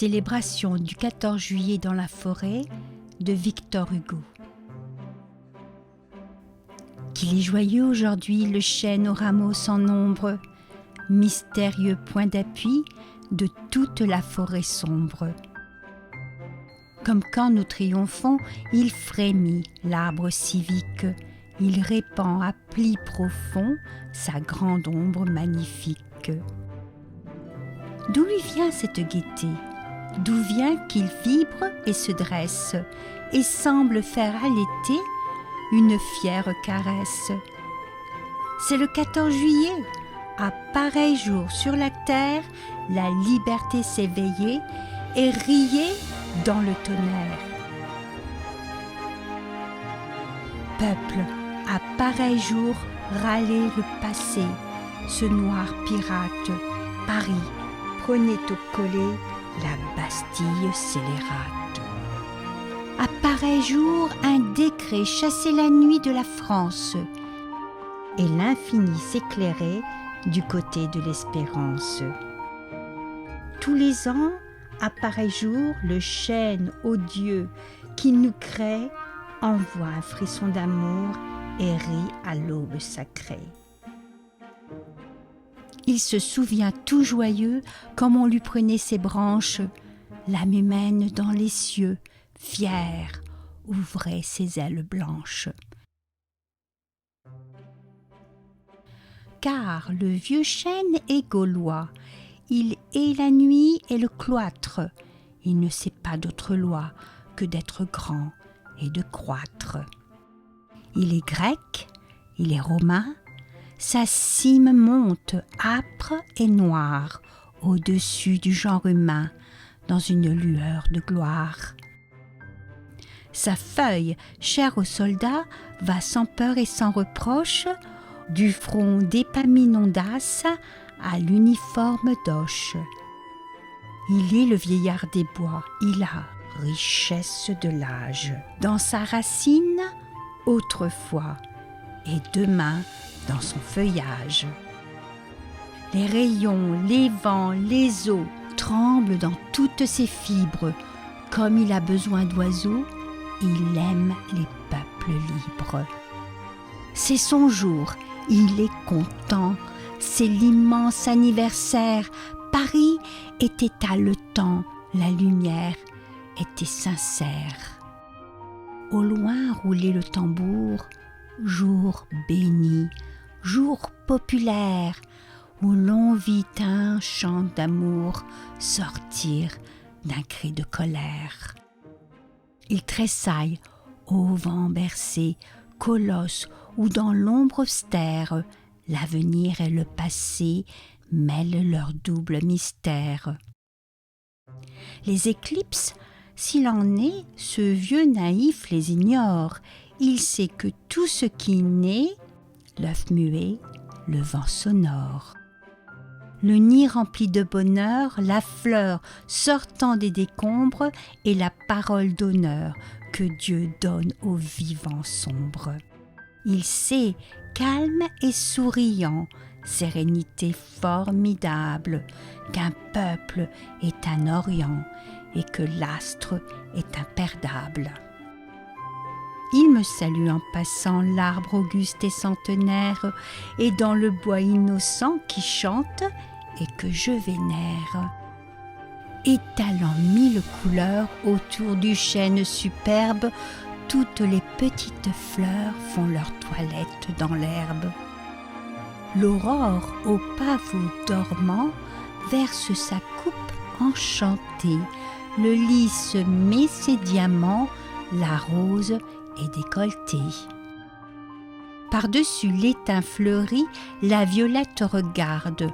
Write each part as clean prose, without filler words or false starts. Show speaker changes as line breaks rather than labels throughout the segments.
Célébration du 14 juillet dans la forêt de Victor Hugo. Qu'il est joyeux aujourd'hui le chêne aux rameaux sans nombre, mystérieux point d'appui de toute la forêt sombre. Comme quand nous triomphons, il frémit l'arbre civique, il répand à plis profonds sa grande ombre magnifique. D'où lui vient cette gaieté ? D'où vient qu'il vibre et se dresse et semble faire à l'été une fière caresse ? C'est le 14 juillet, à pareil jour sur la terre, la liberté s'éveillait et riait dans le tonnerre. Peuple, à pareil jour, râlait le passé, ce noir pirate, Paris prenait au collet la Bastille scélérate. À pareil jour, un décret chassait la nuit de la France, et l'infini s'éclairait du côté de l'espérance. Tous les ans, à pareil jour, le chêne odieux qui nous crée envoie un frisson d'amour et rit à l'aube sacrée. Il se souvient tout joyeux comme on lui prenait ses branches, l'âme humaine dans les cieux, fière, ouvrait ses ailes blanches. Car le vieux chêne est gaulois, il hait la nuit et le cloître, il ne sait pas d'autre loi que d'être grand et de croître. Il est grec, il est romain, sa cime monte âpre et noire au-dessus du genre humain dans une lueur de gloire. Sa feuille, chère aux soldats, va sans peur et sans reproche du front d'Épaminondas à l'uniforme d'Auch. Il est le vieillard des bois, il a richesse de l'âge. Dans sa racine, autrefois, et demain dans son feuillage. Les rayons, les vents, les eaux tremblent dans toutes ses fibres. Comme il a besoin d'oiseaux, il aime les peuples libres. C'est son jour, il est content, c'est l'immense anniversaire. Paris était haletant, la lumière était sincère. Au loin roulait le tambour, jour béni, jour populaire, où l'on vit un chant d'amour sortir d'un cri de colère. Il tressaille au vent bercé, colosse où dans l'ombre austère, l'avenir et le passé mêlent leur double mystère. Les éclipses, s'il en est, ce vieux naïf les ignore. Il sait que tout ce qui naît, l'œuf muet, le vent sonore. Le nid rempli de bonheur, la fleur sortant des décombres et la parole d'honneur que Dieu donne aux vivants sombres. Il sait, calme et souriant, sérénité formidable, qu'un peuple est un Orient et que l'astre est imperdable. Il me salue en passant l'arbre auguste et centenaire, et dans le bois innocent qui chante et que je vénère. Étalant mille couleurs autour du chêne superbe, toutes les petites fleurs font leur toilette dans l'herbe. L'aurore au pavot dormant verse sa coupe enchantée, le lys met ses diamants, la rose est décolletée. Par-dessus l'étain fleuri, la violette regarde,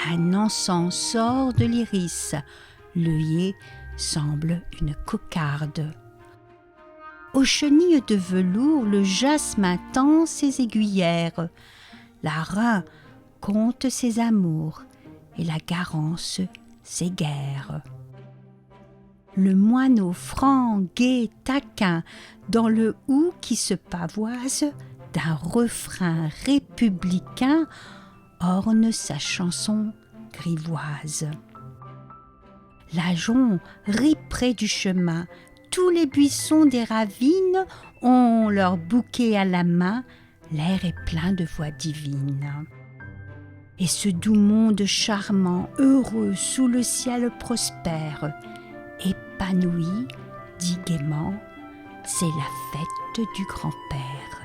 un encens sort de l'iris, l'œillet semble une cocarde. Aux chenilles de velours, le jasmin tend ses aiguillères, la reine compte ses amours et la garance ses guerres. Le moineau franc, gai, taquin, dans le houx qui se pavoise, d'un refrain républicain, orne sa chanson grivoise. La jonc rit près du chemin. Tous les buissons des ravines ont leur bouquet à la main. L'air est plein de voix divines. Et ce doux monde charmant, heureux, sous le ciel prospère, épanoui, dit gaiement, c'est la fête du grand-père.